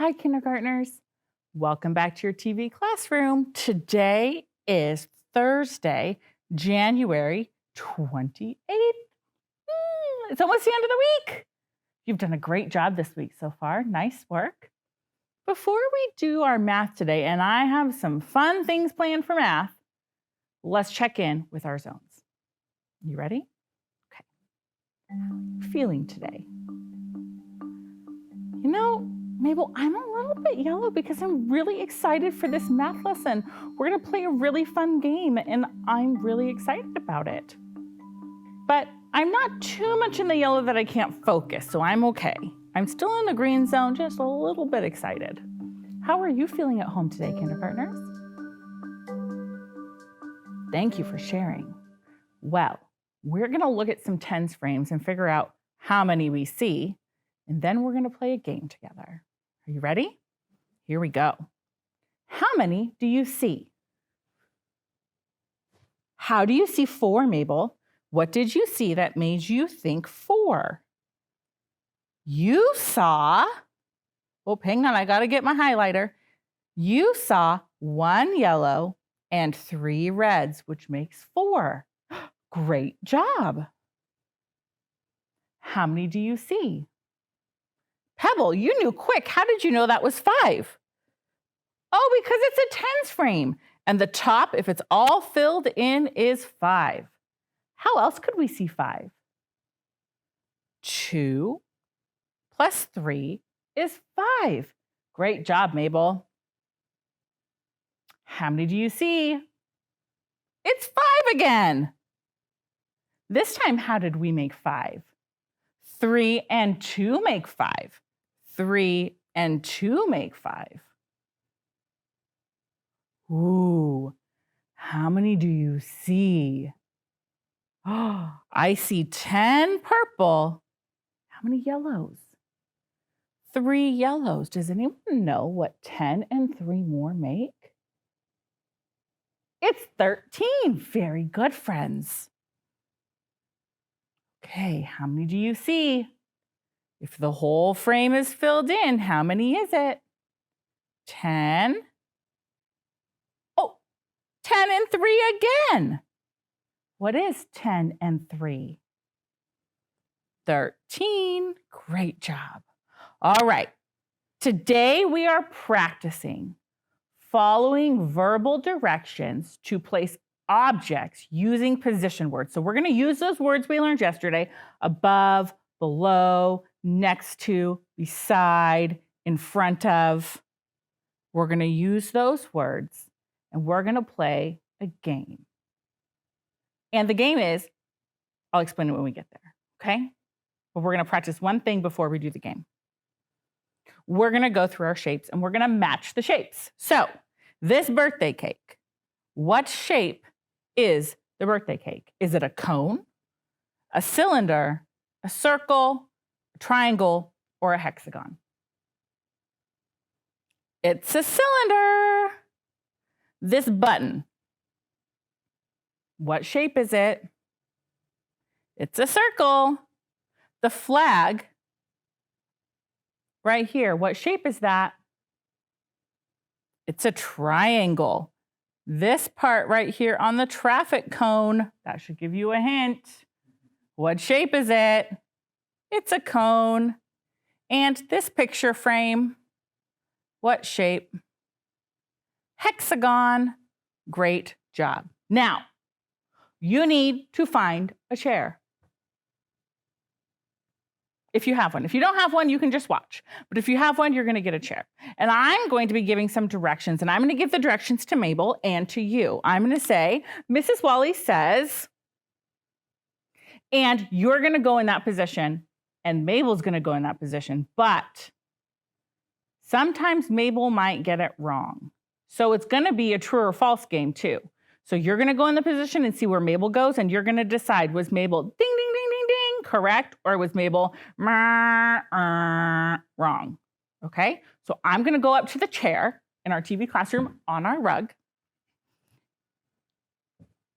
Hi, kindergartners. Welcome back to your TV classroom. Today is Thursday, January 28th. It's almost the end of the week. You've done a great job this week so far. Nice work. Before we do our math today, and I have some fun things planned for math, let's check in with our zones. You ready? Okay. How are you feeling today? You know, Mabel, I'm a little bit yellow because I'm really excited for this math lesson. We're going to play a really fun game, and I'm really excited about it. But I'm not too much in the yellow that I can't focus, so I'm okay. I'm still in the green zone, just a little bit excited. How are you feeling at home today, kindergartners? Thank you for sharing. Well, we're going to look at some tens frames and figure out how many we see, and then we're going to play a game together. Are you ready? Here we go. How many do you see? How do you see 4, Mabel? What did you see that made you think 4? You saw, hang on, I got to get my highlighter. You saw 1 yellow and 3 reds, which makes 4. Great job. How many do you see? Pebble, you knew quick. How did you know that was 5? Oh, because it's a tens frame. And the top, if it's all filled in, is 5. How else could we see 5? 2 plus 3 is 5. Great job, Mabel. How many do you see? It's 5 again. This time, how did we make 5? 3 and 2 make 5. 3 and 2 make 5. Ooh, how many do you see? Oh, I see 10 purple. How many yellows? 3 yellows. Does anyone know what 10 and 3 more make? It's 13. Very good, friends. Okay, how many do you see? If the whole frame is filled in, how many is it? 10. Oh, 10 and 3 again. What is 10 and 3? 13. Great job. All right. Today we are practicing following verbal directions to place objects using position words. So we're going to use those words we learned yesterday: above, below, next to, beside, in front of. We're going to use those words and we're going to play a game. And the game is, I'll explain it when we get there, okay? But we're going to practice one thing before we do the game. We're going to go through our shapes and we're going to match the shapes. So this birthday cake, what shape is the birthday cake? Is it a cone, a cylinder, a circle, a triangle, or a hexagon? It's a cylinder. This button, what shape is it? It's a circle. The flag right here, what shape is that? It's a triangle. This part right here on the traffic cone, that should give you a hint. What shape is it? It's a cone. And this picture frame, what shape? Hexagon. Great job. Now, you need to find a chair. If you have one. If you don't have one, you can just watch. But if you have one, you're going to get a chair. And I'm going to be giving some directions, and I'm going to give the directions to Mabel and to you. I'm going to say, Mrs. Wally says, and you're going to go in that position, and Mabel's going to go in that position. But sometimes Mabel might get it wrong. So it's going to be a true or false game too. So you're going to go in the position and see where Mabel goes, and you're going to decide, was Mabel ding, ding, ding, ding, ding, correct, or was Mabel wrong? Okay, so I'm going to go up to the chair in our TV classroom on our rug,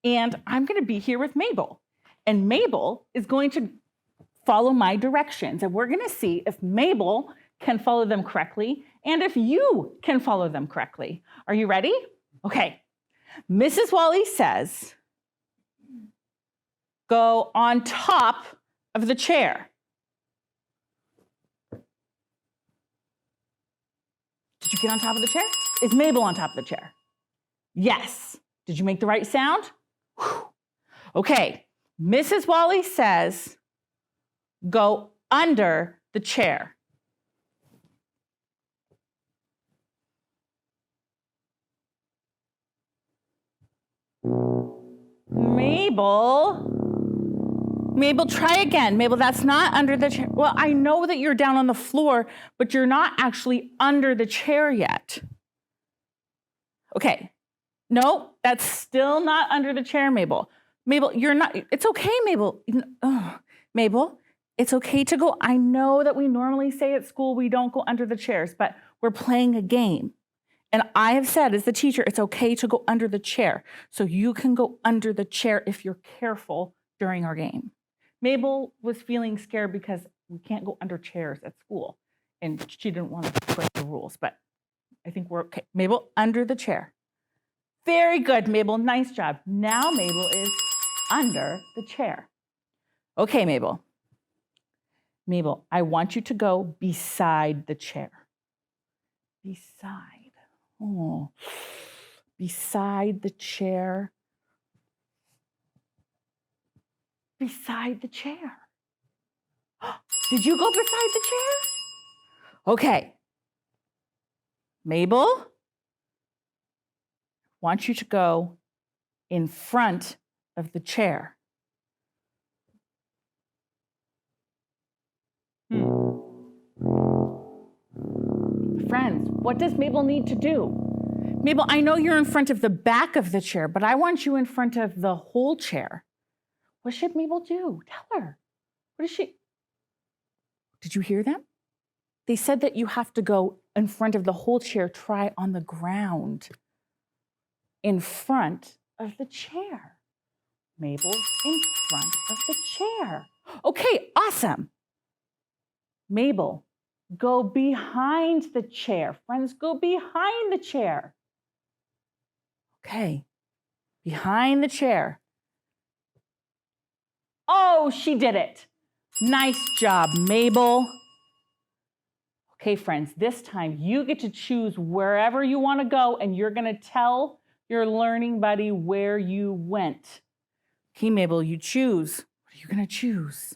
and I'm going to be here with Mabel. And Mabel is going to follow my directions, and we're going to see if Mabel can follow them correctly and if you can follow them correctly. Are you ready? Okay. Mrs. Wally says, go on top of the chair. Did you get on top of the chair? Is Mabel on top of the chair? Yes. Did you make the right sound? Whew. Okay. Mrs. Wally says, go under the chair. Mabel, try again. Mabel, that's not under the chair. Well, I know that you're down on the floor, but you're not actually under the chair yet. Okay. No, that's still not under the chair, Mabel. Mabel, you're not, it's okay, Mabel. Oh, Mabel, it's okay to go. I know that we normally say at school we don't go under the chairs, but we're playing a game. And I have said as the teacher, it's okay to go under the chair. So you can go under the chair if you're careful during our game. Mabel was feeling scared because we can't go under chairs at school. And she didn't want to break the rules, but I think we're okay. Mabel, under the chair. Very good, Mabel. Nice job. Now Mabel is under the chair. Okay, Mabel. Mabel, I want you to go beside the chair. Beside. Oh, beside the chair. Beside the chair. Did you go beside the chair? Okay. Mabel, I want you to go in front of the chair. Friends, what does Mabel need to do? Mabel, I know you're in front of the back of the chair, but I want you in front of the whole chair. What should Mabel do? Tell her. What is she? Did you hear them? They said that you have to go in front of the whole chair, try on the ground in front of the chair. Mabel in front of the chair. Okay, awesome. Mabel, go behind the chair. Friends, go behind the chair. Okay, behind the chair. Oh, she did it. Nice job, Mabel. Okay, friends, this time you get to choose wherever you want to go, and you're going to tell your learning buddy where you went. Okay, Mabel, you choose. What are you going to choose?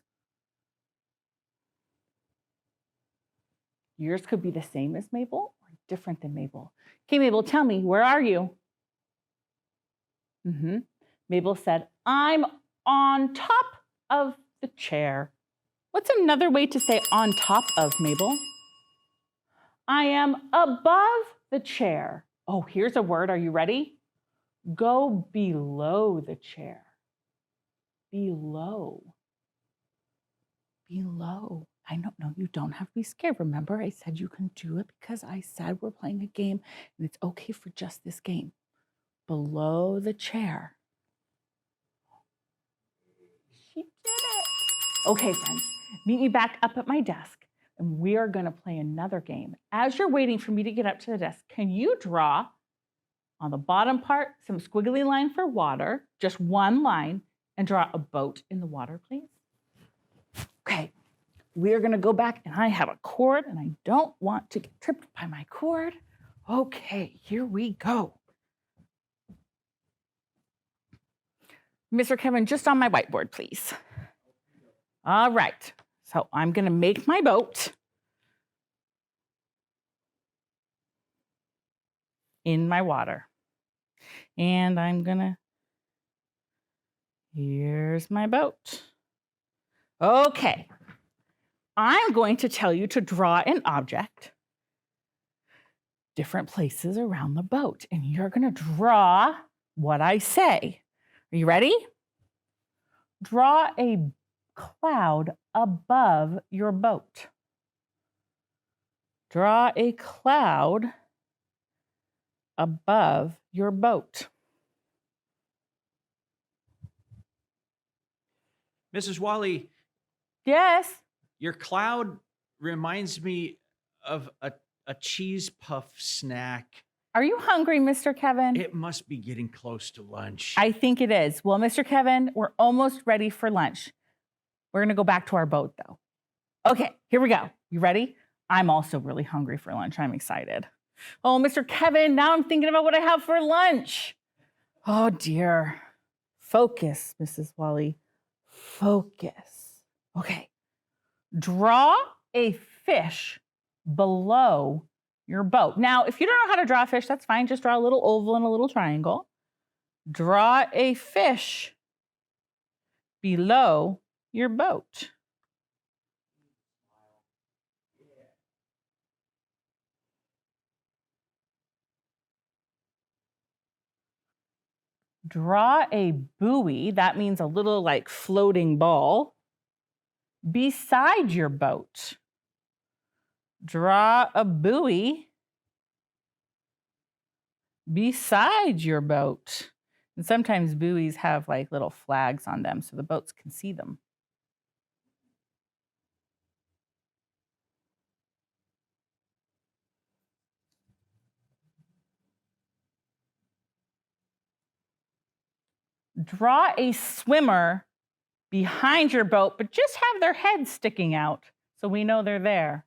Yours could be the same as Mabel or different than Mabel. Okay, Mabel, tell me, where are you? Mabel said, I'm on top of the chair. What's another way to say on top of, Mabel? I am above the chair. Oh, here's a word. Are you ready? Go below the chair. Below. Below. I don't know. You don't have to be scared. Remember, I said you can do it because I said we're playing a game and it's okay for just this game. Below the chair. She did it. Okay, friends, meet me back up at my desk and we are going to play another game. As you're waiting for me to get up to the desk, can you draw on the bottom part some squiggly line for water, just one line, and draw a boat in the water, please? Okay, we're going to go back, and I have a cord, and I don't want to get tripped by my cord. Okay, here we go. Mr. Kevin, just on my whiteboard, please. All right, so I'm going to make my boat in my water. And I'm going to, here's my boat. Okay, I'm going to tell you to draw an object different places around the boat, and you're going to draw what I say. Are you ready? Draw a cloud above your boat. Draw a cloud above your boat. Mrs. Wally. Yes? Your cloud reminds me of a cheese puff snack. Are you hungry, Mr. Kevin? It must be getting close to lunch. I think it is. Well, Mr. Kevin, we're almost ready for lunch. We're going to go back to our boat, though. Okay, here we go. You ready? I'm also really hungry for lunch. I'm excited. Oh, Mr. Kevin, now I'm thinking about what I have for lunch. Oh, dear. Focus, Mrs. Wally. Focus. Okay. Draw a fish below your boat. Now, if you don't know how to draw a fish, that's fine. Just draw a little oval and a little triangle. Draw a fish below your boat. Draw a buoy, that means a little like floating ball, beside your boat. Draw a buoy beside your boat. And sometimes buoys have like little flags on them so the boats can see them. Draw a swimmer behind your boat, but just have their head sticking out so we know they're there.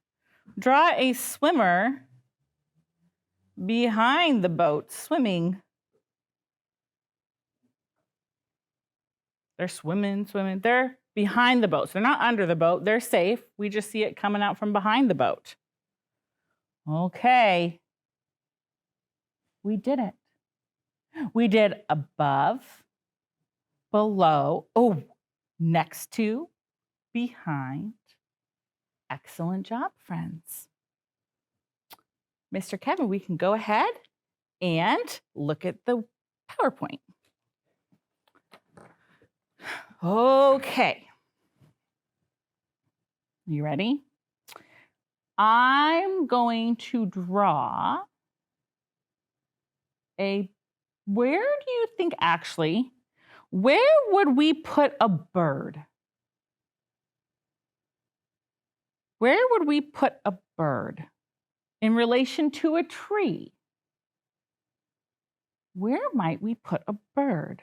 Draw a swimmer behind the boat, swimming. They're swimming. They're behind the boat. So they're not under the boat. They're safe. We just see it coming out from behind the boat. Okay. We did it. We did above, below, next to, behind. Excellent job, friends. Mr. Kevin, we can go ahead and look at the PowerPoint. Okay. You ready? I'm going to draw where do you think actually, where would we put a bird? Where would we put a bird in relation to a tree? Where might we put a bird?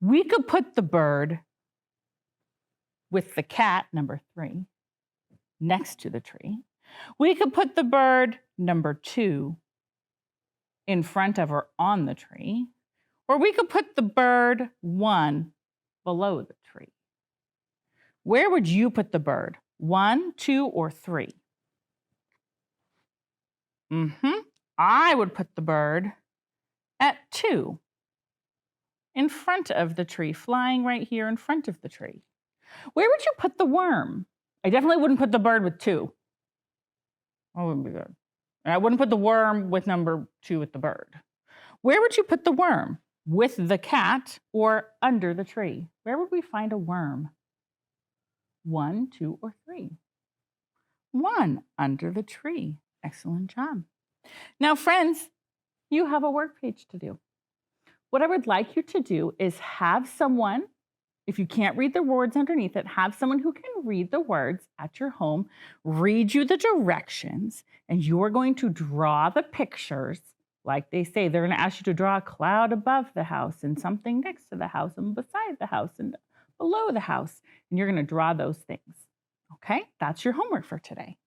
We could put the bird with the cat, number 3, next to the tree. We could put the bird, number 2, in front of or on the tree. Or we could put the bird 1 below the tree. Where would you put the bird? 1, 2, or 3? I would put the bird at 2, in front of the tree, flying right here in front of the tree. Where would you put the worm? I definitely wouldn't put the bird with 2. That wouldn't be good. And I wouldn't put the worm with number 2 with the bird. Where would you put the worm? With the cat or under the tree? Where would we find a worm? 1, 2, or 3? 1, under the tree. Excellent job. Now, friends, you have a work page to do. What I would like you to do is have someone, if you can't read the words underneath it, have someone who can read the words at your home, read you the directions, and you're going to draw the pictures like they say. They're going to ask you to draw a cloud above the house and something next to the house and beside the house and below the house. And you're going to draw those things. Okay, that's your homework for today.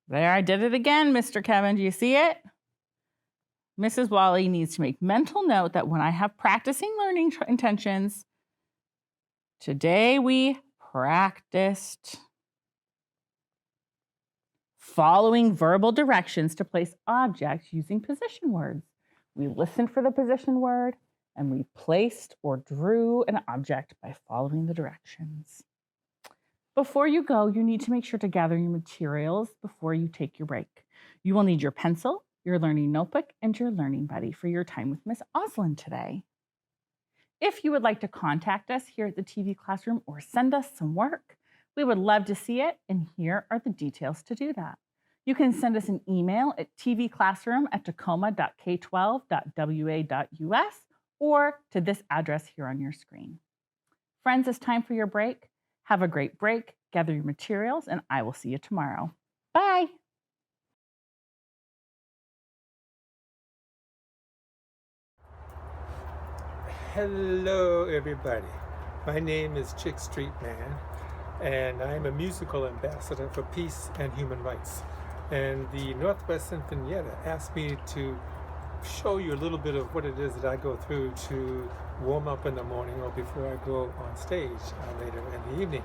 There, I did it again, Mr. Kevin. Do you see it? Mrs. Wally needs to make mental note that when I have practicing learning intentions, today we practiced following verbal directions to place objects using position words. We listened for the position word and we placed or drew an object by following the directions. Before you go, you need to make sure to gather your materials before you take your break. You will need your pencil, your learning notebook, and your learning buddy for your time with Miss Oslin today. If you would like to contact us here at the TV Classroom or send us some work, we would love to see it, and here are the details to do that. You can send us an email at tvclassroom@tacoma.k12.wa.us or to this address here on your screen. Friends, it's time for your break. Have a great break. Gather your materials, and I will see you tomorrow. Bye. Hello, everybody. My name is Chick Street Man, and I'm a musical ambassador for peace and human rights. And the Northwest Sinfonietta asked me to show you a little bit of what it is that I go through to warm up in the morning or before I go on stage later in the evening.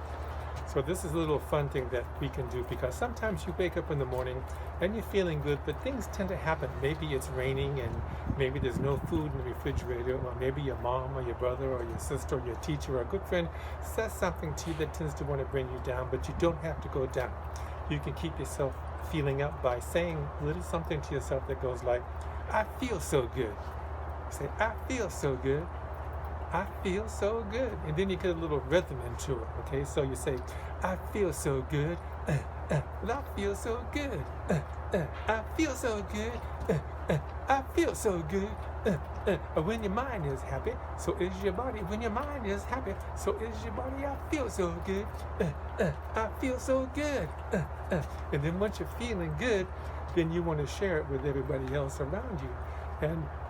So this is a little fun thing that we can do, because sometimes you wake up in the morning and you're feeling good, but things tend to happen. Maybe it's raining and maybe there's no food in the refrigerator, or maybe your mom or your brother or your sister or your teacher or a good friend says something to you that tends to want to bring you down, but you don't have to go down. You can keep yourself feeling up by saying a little something to yourself that goes like, I feel so good. Say, I feel so good. I feel so good. And then you get a little rhythm into it, okay? So you say, I feel so good. I feel so good. I feel so good. I feel so good. When your mind is happy, so is your body. When your mind is happy, so is your body. I feel so good. I feel so good. And then once you're feeling good, then you want to share it with everybody else around you.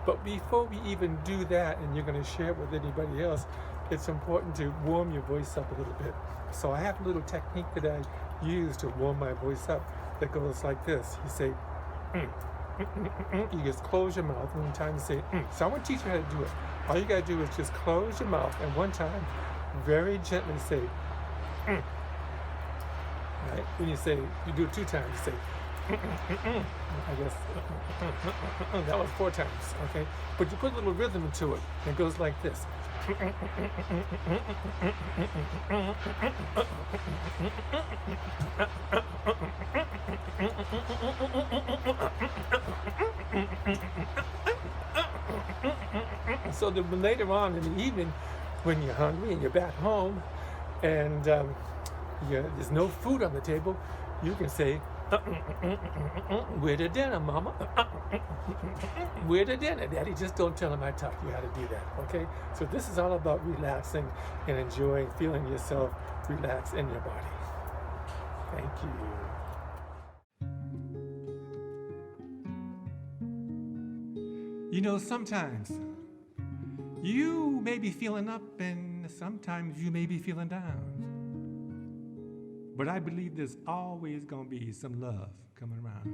But before we even do that, and you're going to share it with anybody else, it's important to warm your voice up a little bit. So I have a little technique that I use to warm my voice up that goes like this. You say, you just close your mouth one time and say, So I want to teach you how to do it. All you got to do is just close your mouth, and one time, very gently say, Right? When you say, you do it 2 times, you say, I guess that was 4 times, okay? But you put a little rhythm into it, and it goes like this. So that later on in the evening, when you're hungry and you're back home, and there's no food on the table, you can say, where the dinner, mama? Where the dinner, daddy? Just don't tell him I taught you how to do that, okay? So this is all about relaxing and enjoying, feeling yourself relax in your body. Thank you. You know, sometimes you may be feeling up and sometimes you may be feeling down. But I believe there's always going to be some love coming around.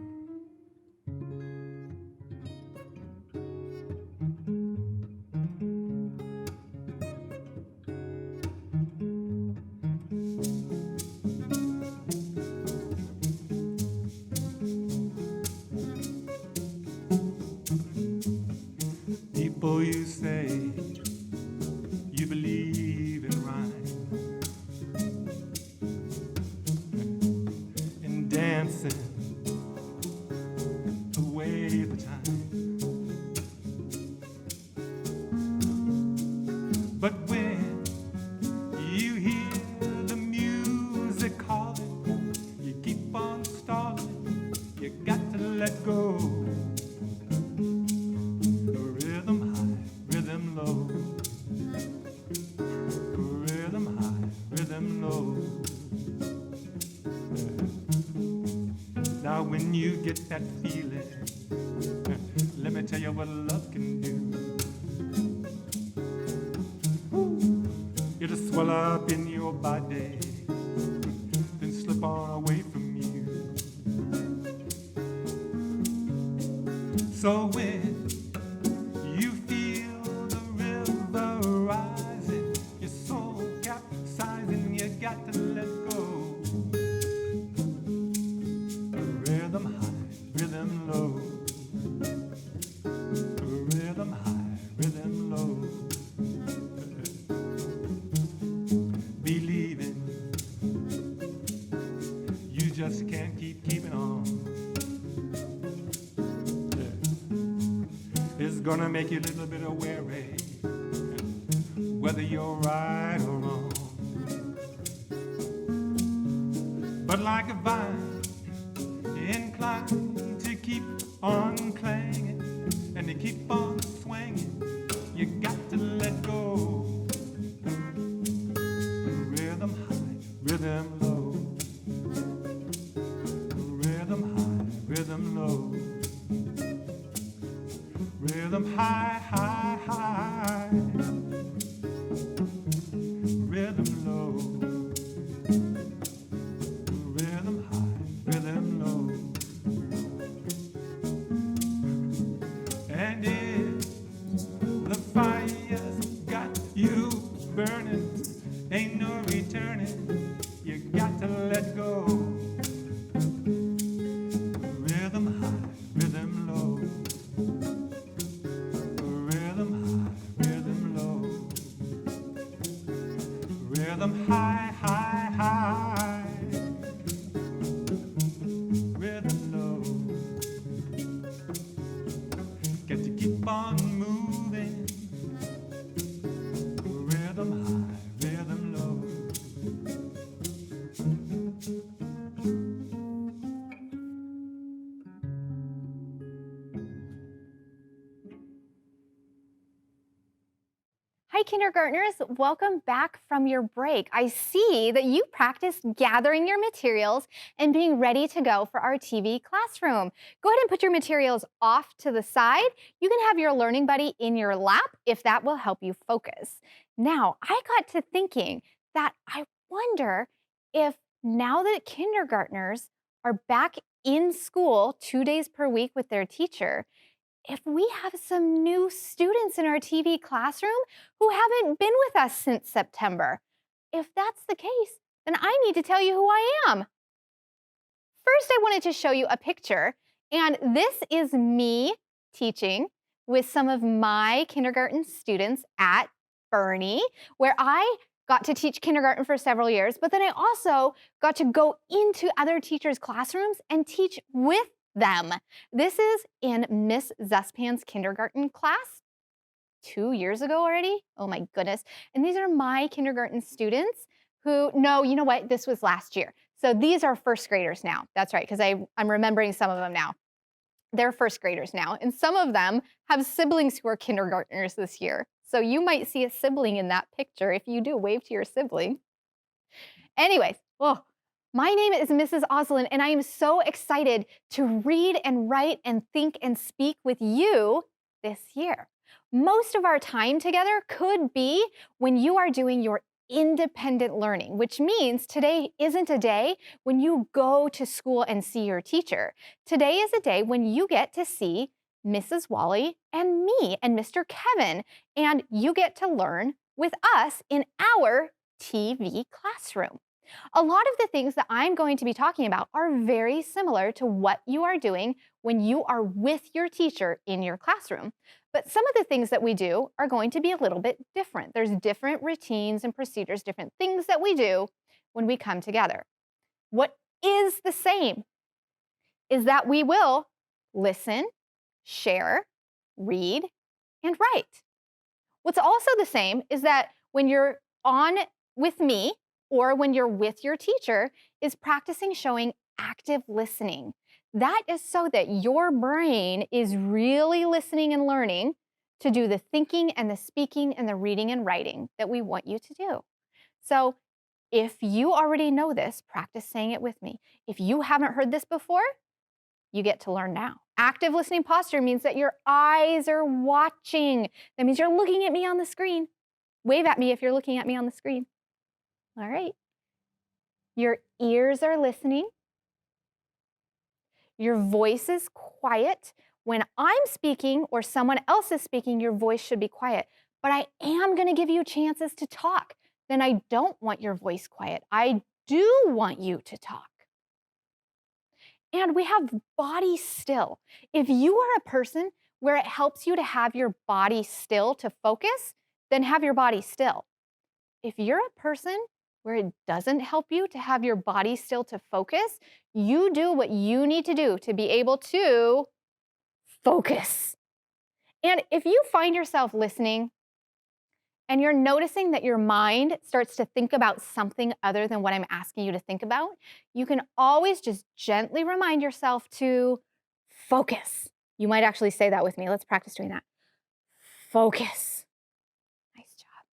People, you say you believe in rhyme and dancing away the time. But when you hear the music calling, you keep on stalling, you got to let go. Rhythm high, rhythm low. Rhythm high, rhythm low. Now when you get that feeling, let me tell you what love can do. It'll swell up in your body, then slip on away from you. So when you feel the river rising, your soul capsizing, you got to let go. Rhythm high, rhythm low. Rhythm high, rhythm low. Believing you just can't keeping on. It's gonna make you a little bit wary, whether you're right or wrong. But like a vine inclined to keep on clanging and to keep on swinging, you got to let go. Rhythm high, rhythm low. high, high, high. Rhythm low. Rhythm high, rhythm low. And if the fire's got you burning, ain't no returning, you got to let go. Rhythm high, rhythm low. Rhythm high, rhythm low. Rhythm high, high, high. Rhythm low. Got to keep on moving. Rhythm high, rhythm low. Hi, kindergartners. Welcome back from your break. I see that you practiced gathering your materials and being ready to go for our TV classroom. Go ahead and put your materials off to the side. You can have your learning buddy in your lap if that will help you focus. Now, I got to thinking that I wonder if now that kindergartners are back in school 2 days per week with their teacher, if we have some new students in our TV classroom who haven't been with us since September. If that's the case, then I need to tell you who I am. First, I wanted to show you a picture, and this is me teaching with some of my kindergarten students at Bernie, where I got to teach kindergarten for several years, but then I also got to go into other teachers' classrooms and teach with them. This is in Miss Zuspan's kindergarten class 2 years ago already. Oh my goodness. And these are my kindergarten students who, no, you know what? This was last year. So these are first graders now. That's right, because I'm remembering some of them now. They're first graders now. And some of them have siblings who are kindergartners this year. So you might see a sibling in that picture. If you do, wave to your sibling. Anyways, oh, my name is Mrs. Oslin, and I am so excited to read and write and think and speak with you this year. Most of our time together could be when you are doing your independent learning, which means today isn't a day when you go to school and see your teacher. Today is a day when you get to see Mrs. Wally and me and Mr. Kevin, and you get to learn with us in our TV classroom. A lot of the things that I'm going to be talking about are very similar to what you are doing when you are with your teacher in your classroom. But some of the things that we do are going to be a little bit different. There's different routines and procedures, different things that we do when we come together. What is the same is that we will listen, share, read, and write. What's also the same is that when you're on with me or when you're with your teacher is practicing showing active listening. That is so that your brain is really listening and learning to do the thinking and the speaking and the reading and writing that we want you to do. So if you already know this, practice saying it with me. If you haven't heard this before, you get to learn now. Active listening posture means that your eyes are watching. That means you're looking at me on the screen. Wave at me if you're looking at me on the screen. All right. Your ears are listening. Your voice is quiet. When I'm speaking or someone else is speaking, your voice should be quiet. But I am going to give you chances to talk. Then I don't want your voice quiet. I do want you to talk. And we have body still. If you are a person where it helps you to have your body still to focus, then have your body still. If you're a person where it doesn't help you to have your body still to focus, you do what you need to do to be able to focus. And if you find yourself listening and you're noticing that your mind starts to think about something other than what I'm asking you to think about, you can always just gently remind yourself to focus. You might actually say that with me. Let's practice doing that. Focus. Nice job.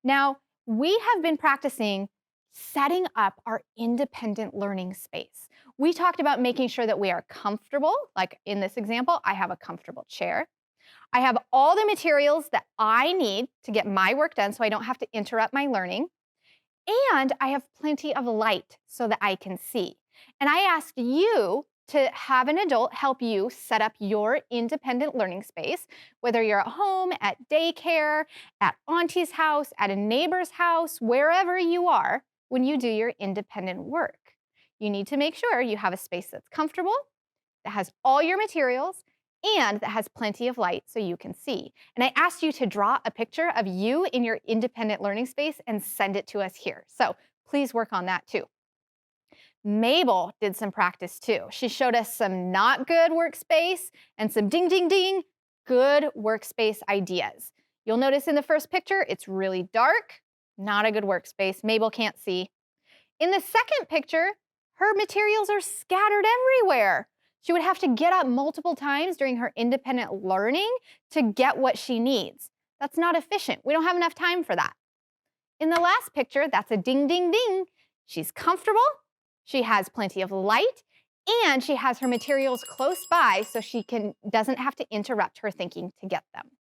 Now, we have been practicing setting up our independent learning space. We talked about making sure that we are comfortable. Like in this example, I have a comfortable chair. I have all the materials that I need to get my work done so I don't have to interrupt my learning. And I have plenty of light so that I can see. And I asked you to have an adult help you set up your independent learning space, whether you're at home, at daycare, at auntie's house, at a neighbor's house, wherever you are when you do your independent work. You need to make sure you have a space that's comfortable, that has all your materials, and that has plenty of light so you can see. And I asked you to draw a picture of you in your independent learning space and send it to us here. So please work on that too. Mabel did some practice too. She showed us some not good workspace and some ding, ding, ding, good workspace ideas. You'll notice in the first picture, it's really dark, not a good workspace. Mabel can't see. In the second picture, her materials are scattered everywhere. She would have to get up multiple times during her independent learning to get what she needs. That's not efficient. We don't have enough time for that. In the last picture, that's a ding, ding, ding. She's comfortable, she has plenty of light, and she has her materials close by so she doesn't have to interrupt her thinking to get them.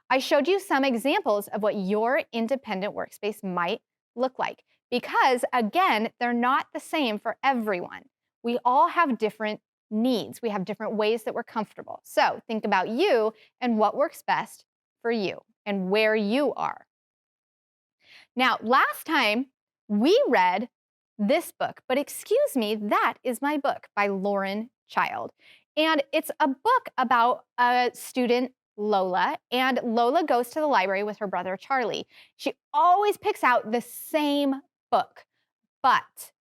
I showed you some examples of what your independent workspace might look like because, again, they're not the same for everyone. We all have different needs. We have different ways that we're comfortable. So think about you and what works best for you and where you are. Now, last time we read this book, but excuse me, that is my book by Lauren Child. And it's a book about a student, Lola, and Lola goes to the library with her brother, Charlie. She always picks out the same book, but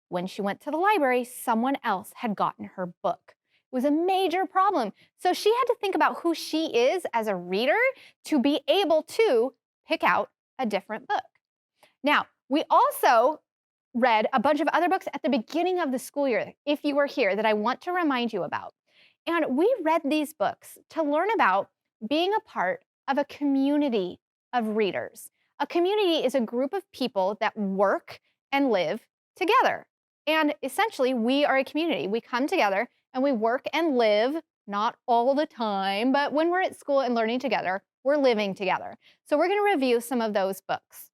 when she went to the library, someone else had gotten her book. It was a major problem. So she had to think about who she is as a reader to be able to pick out a different book. Now, we also read a bunch of other books at the beginning of the school year, if you were here, that I want to remind you about. And we read these books to learn about being a part of a community of readers. A community is a group of people that work and live together. And essentially, we are a community. We come together and we work and live, not all the time, but when we're at school and learning together, we're living together. So we're going to review some of those books.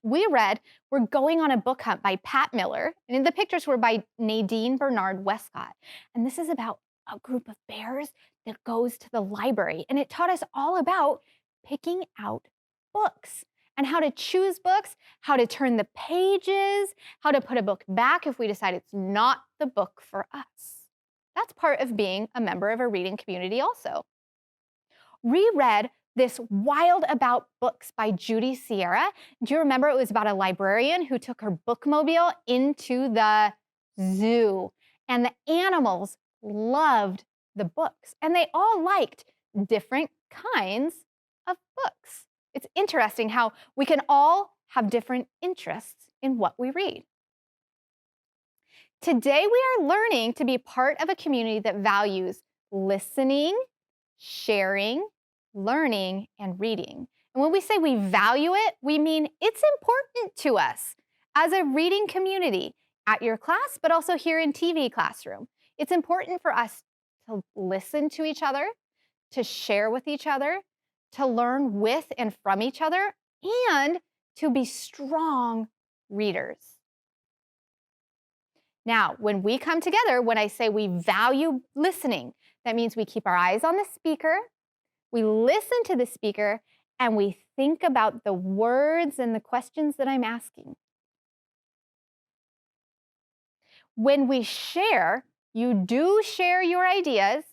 We read We're Going on a Book Hunt by Pat Miller, and the pictures were by Nadine Bernard Westcott. And this is about a group of bears that goes to the library, and it taught us all about picking out books and how to choose books, how to turn the pages, how to put a book back if we decide it's not the book for us. That's part of being a member of a reading community also. We read This Wild About Books by Judy Sierra. Do you remember it was about a librarian who took her bookmobile into the zoo, and the animals loved the books, and they all liked different kinds of books. It's interesting how we can all have different interests in what we read. Today, we are learning to be part of a community that values listening, sharing, learning, and reading. And when we say we value it, we mean it's important to us as a reading community at your class, but also here in TV Classroom. It's important for us to listen to each other, to share with each other, to learn with and from each other, and to be strong readers. Now, when we come together, when I say we value listening, that means we keep our eyes on the speaker, we listen to the speaker, and we think about the words and the questions that I'm asking. When we share, you do share your ideas,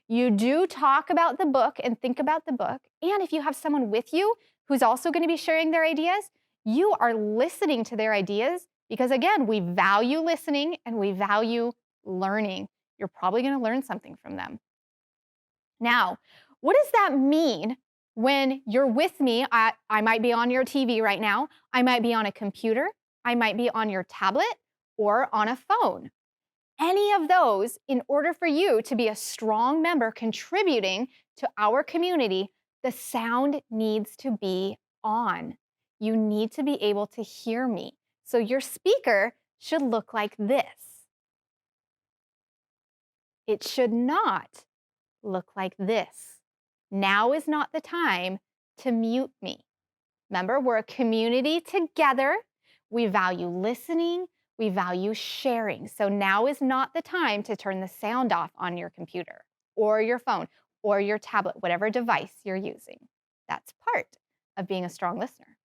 you do talk about the book and think about the book, and if you have someone with you who's also going to be sharing their ideas, you are listening to their ideas because, again, we value listening and we value learning. You're probably going to learn something from them. Now, what does that mean when you're with me? I might be on your TV right now. I might be on a computer. I might be on your tablet or on a phone. Any of those, in order for you to be a strong member contributing to our community, the sound needs to be on. You need to be able to hear me. So your speaker should look like this. It should not look like this. Now is not the time to mute me. Remember, we're a community together. We value listening. We value sharing. So now is not the time to turn the sound off on your computer or your phone or your tablet, whatever device you're using. That's part of being a strong listener.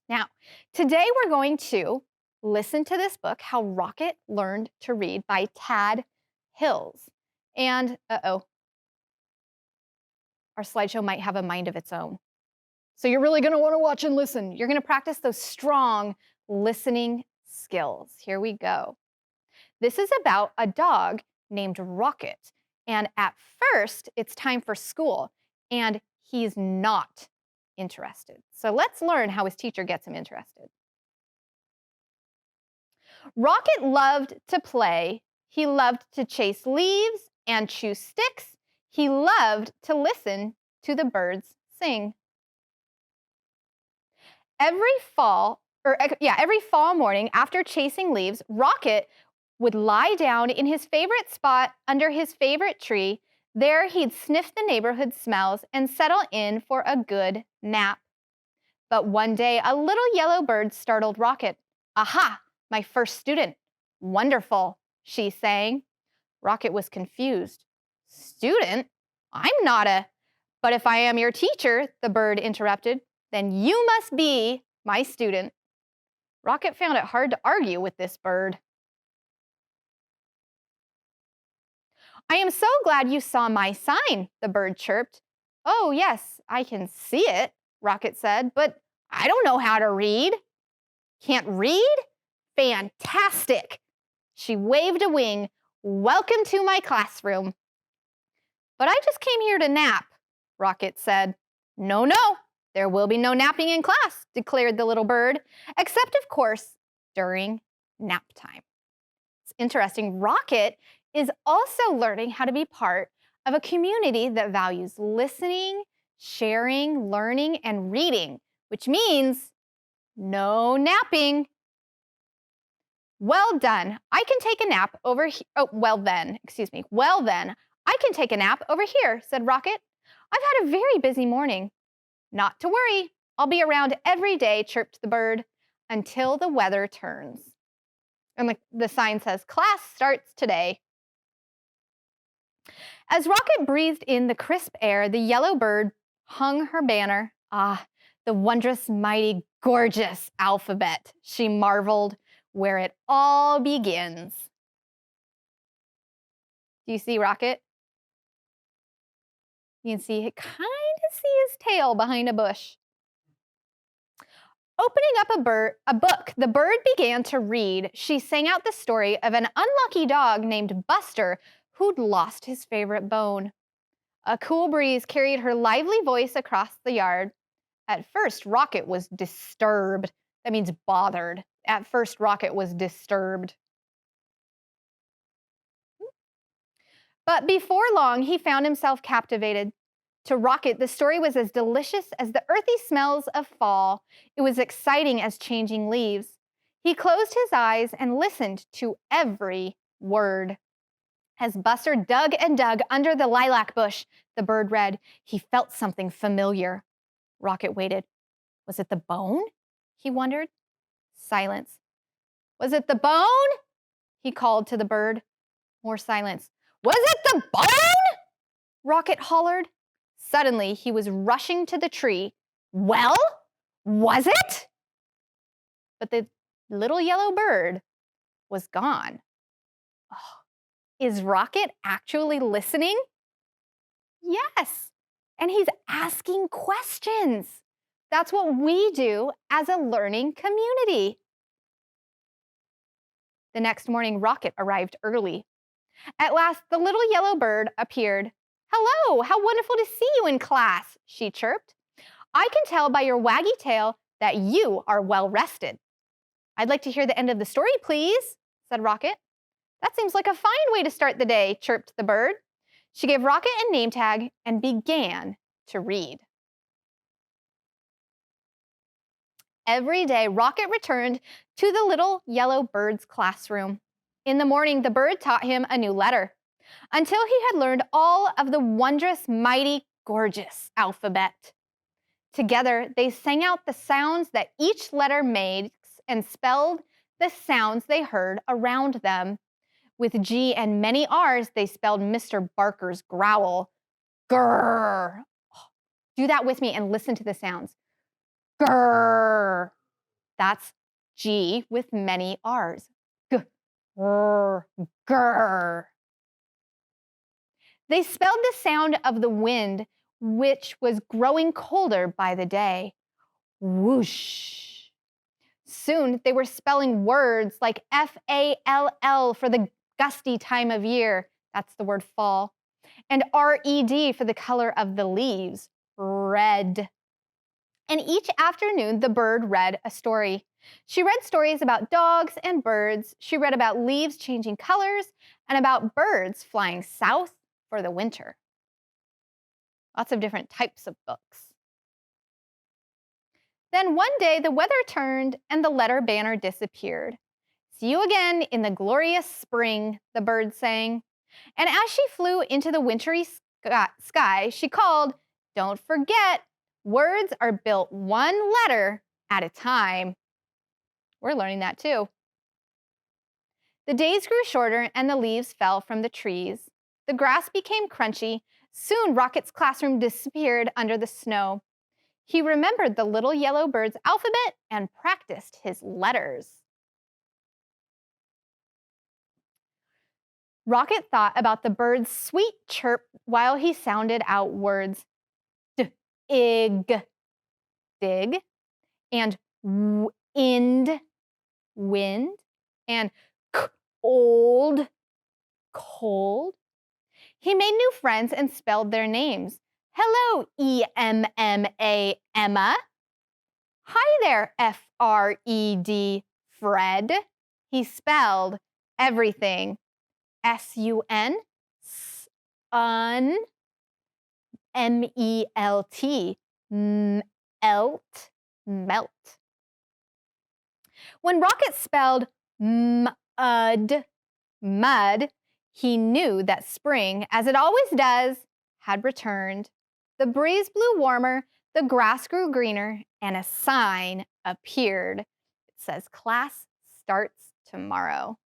Now, today we're going to listen to this book, How Rocket Learned to Read by Tad Hills. And, our slideshow might have a mind of its own. So you're really going to want to watch and listen. You're going to practice those strong listening skills. Here we go. This is about a dog named Rocket. And at first, it's time for school, and he's not interested. So let's learn how his teacher gets him interested. Rocket loved to play. He loved to chase leaves and chew sticks. He loved to listen to the birds sing. Every fall morning after chasing leaves, Rocket would lie down in his favorite spot under his favorite tree. There he'd sniff the neighborhood smells and settle in for a good nap. But one day, a little yellow bird startled Rocket. "Aha, my first student. Wonderful," she sang. Rocket was confused. "Student? I'm not a—" "But if I am your teacher," the bird interrupted, "then you must be my student." Rocket found it hard to argue with this bird. "I am so glad you saw my sign," the bird chirped. "Oh, yes, I can see it," Rocket said, "but I don't know how to read." "Can't read? Fantastic!" She waved a wing. "Welcome to my classroom." "But I just came here to nap," Rocket said. "No, no, there will be no napping in class," declared the little bird, except, of course, during nap time. It's interesting. Rocket is also learning how to be part of a community that values listening, sharing, learning, and reading, which means no napping. "Well done. I can take a nap over here." Well then, I can take a nap over here," said Rocket. "I've had a very busy morning." "Not to worry. I'll be around every day," chirped the bird, "until the weather turns." And the sign says, "Class starts today." As Rocket breathed in the crisp air, the yellow bird hung her banner. "Ah, the wondrous, mighty, gorgeous alphabet," she marveled, "where it all begins." Do you see Rocket? You can see, kind of see his tail behind a bush. Opening up a book, the bird began to read. She sang out the story of an unlucky dog named Buster who'd lost his favorite bone. A cool breeze carried her lively voice across the yard. At first, Rocket was disturbed. That means bothered. At first, Rocket was disturbed. But before long, he found himself captivated. To Rocket, the story was as delicious as the earthy smells of fall. It was exciting as changing leaves. He closed his eyes and listened to every word. As Buster dug and dug under the lilac bush, the bird read, he felt something familiar. Rocket waited. Was it the bone? He wondered. Silence. Was it the bone? He called to the bird. More silence. Was it the bone? Rocket hollered. Suddenly, he was rushing to the tree. Well, was it? But the little yellow bird was gone. Oh, is Rocket actually listening? Yes, and he's asking questions. That's what we do as a learning community. The next morning, Rocket arrived early. At last, the little yellow bird appeared. Hello, how wonderful to see you in class, she chirped. I can tell by your waggy tail that you are well rested. I'd like to hear the end of the story, please, said Rocket. That seems like a fine way to start the day, chirped the bird. She gave Rocket a name tag and began to read. Every day, Rocket returned to the little yellow bird's classroom. In the morning, the bird taught him a new letter. until he had learned all of the wondrous, mighty, gorgeous alphabet. Together, they sang out the sounds that each letter makes and spelled the sounds they heard around them. With G and many R's, they spelled Mr. Barker's growl. Grrr. Do that with me and listen to the sounds. Grrr. That's G with many R's. Grrr. Grrr. They spelled the sound of the wind, which was growing colder by the day. Whoosh. Soon they were spelling words like F-A-L-L for the gusty time of year. That's the word fall. And R-E-D for the color of the leaves, red. And each afternoon, the bird read a story. She read stories about dogs and birds. She read about leaves changing colors and about birds flying south for the winter. Lots of different types of books. Then one day the weather turned and the letter banner disappeared. See you again in the glorious spring, the bird sang. And as she flew into the wintry sky, she called, don't forget, words are built one letter at a time. We're learning that too. The days grew shorter and the leaves fell from the trees. The grass became crunchy. Soon Rocket's classroom disappeared under the snow. He remembered the little yellow bird's alphabet and practiced his letters. Rocket thought about the bird's sweet chirp while he sounded out words ig, dig, and wind, wind, and old, cold. He made new friends and spelled their names. Hello, E-M-M-A, Emma. Hi there, F-R-E-D, Fred. He spelled everything. S-U-N, sun, M-E-L-T, melt, melt. When Rocket spelled mud, mud, he knew that spring, as it always does, had returned. The breeze blew warmer, the grass grew greener, and a sign appeared. It says, class starts tomorrow.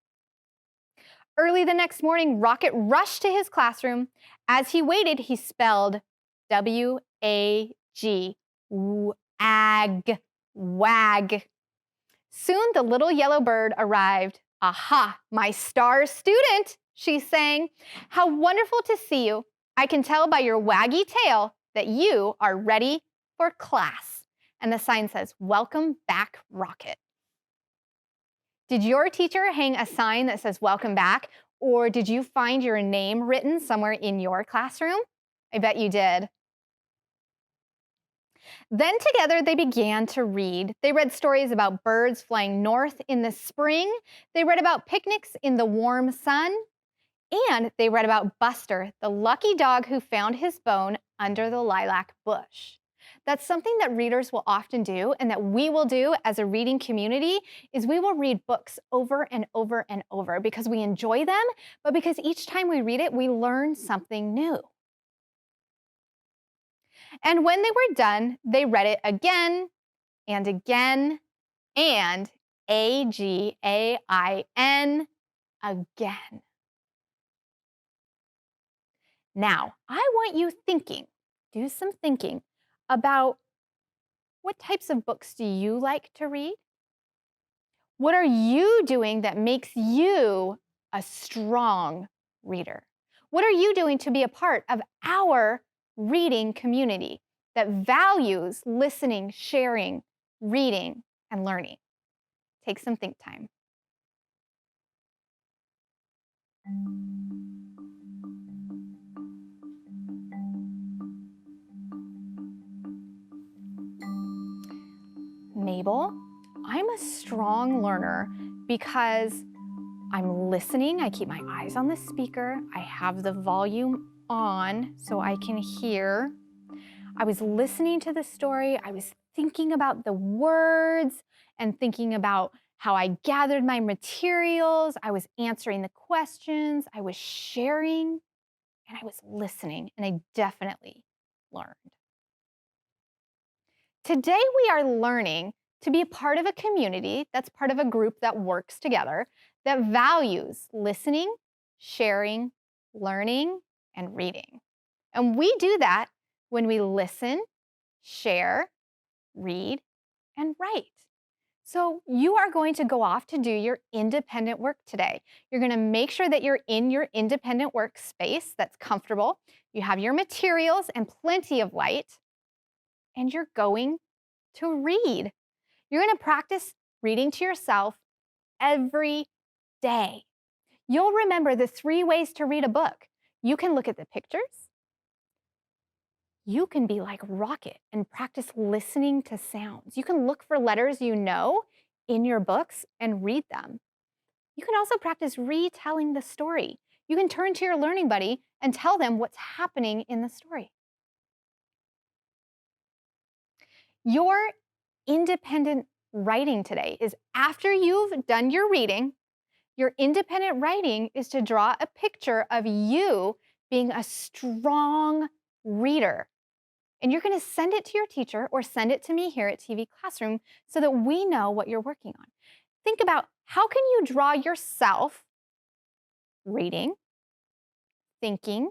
Early the next morning, Rocket rushed to his classroom. As he waited, he spelled W-A-G, wag, wag. Soon the little yellow bird arrived. Aha, my star student, she sang. How wonderful to see you. I can tell by your waggy tail that you are ready for class. And the sign says, welcome back, Rocket. Did your teacher hang a sign that says welcome back, or did you find your name written somewhere in your classroom? I bet you did. Then together they began to read. They read stories about birds flying north in the spring. They read about picnics in the warm sun. And they read about Buster, the lucky dog who found his bone under the lilac bush. That's something that readers will often do and that we will do as a reading community is we will read books over and over and over because we enjoy them, but because each time we read it, we learn something new. And when they were done, they read it again and again and A-G-A-I-N again. Now, I want you thinking, do some thinking about what types of books do you like to read? What are you doing that makes you a strong reader? What are you doing to be a part of our reading community that values listening, sharing, reading, and learning? Take some think time. Mabel, I'm a strong learner because I'm listening. I keep my eyes on the speaker. I have the volume on so I can hear. I was listening to the story. I was thinking about the words and thinking about how I gathered my materials, I was answering the questions, I was sharing, and I was listening, and I definitely learned. Today, we are learning to be a part of a community that's part of a group that works together, that values listening, sharing, learning, and reading. And we do that when we listen, share, read, and write. So you are going to go off to do your independent work today. You're going to make sure that you're in your independent work space that's comfortable. You have your materials and plenty of light, and you're going to read. You're going to practice reading to yourself every day. You'll remember the 3 ways to read a book. You can look at the pictures. You can be like Rocket and practice listening to sounds. You can look for letters you know in your books and read them. You can also practice retelling the story. You can turn to your learning buddy and tell them what's happening in the story. Your independent writing today is after you've done your reading. Your independent writing is to draw a picture of you being a strong reader. And you're going to send it to your teacher or send it to me here at TV Classroom so that we know what you're working on. Think about how can you draw yourself reading, thinking,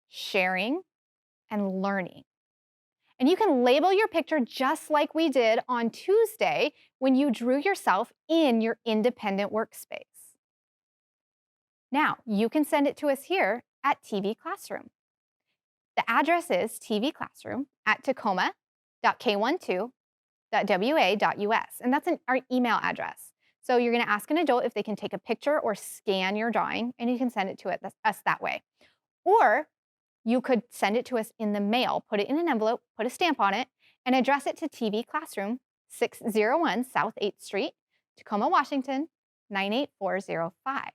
sharing, and learning. And you can label your picture just like we did on Tuesday when you drew yourself in your independent workspace. Now, you can send it to us here at TV Classroom. The address is tvclassroom@tacoma.k12.wa.us, and that's our email address. So you're going to ask an adult if they can take a picture or scan your drawing, and you can send it to us that way. Or you could send it to us in the mail, put it in an envelope, put a stamp on it, and address it to TV Classroom, 601 South 8th Street, Tacoma, Washington, 98405.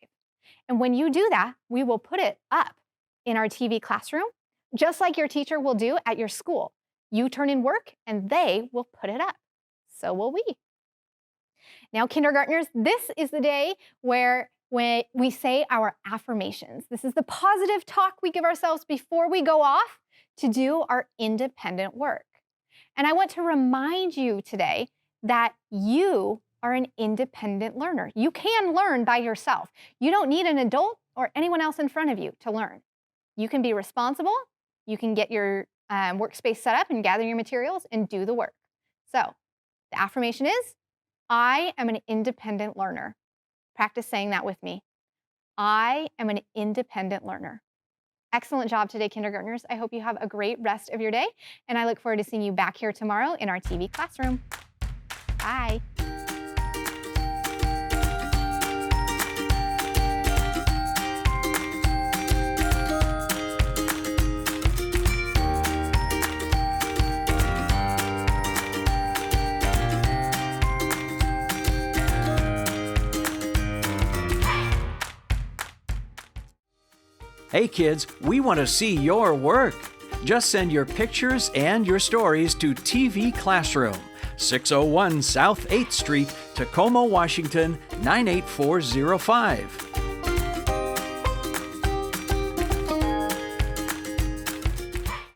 And when you do that, we will put it up in our TV Classroom, just like your teacher will do at your school. You turn in work, and they will put it up. So will we. Now, kindergartners, this is the day when we say our affirmations. This is the positive talk we give ourselves before we go off to do our independent work. And I want to remind you today that you are an independent learner. You can learn by yourself. You don't need an adult or anyone else in front of you to learn. You can be responsible. You can get your workspace set up and gather your materials and do the work. So the affirmation is, I am an independent learner. Practice saying that with me. I am an independent learner. Excellent job today, kindergartners. I hope you have a great rest of your day, and I look forward to seeing you back here tomorrow in our TV Classroom. Bye. Hey kids, we want to see your work. Just send your pictures and your stories to TV Classroom, 601 South 8th Street, Tacoma, Washington, 98405.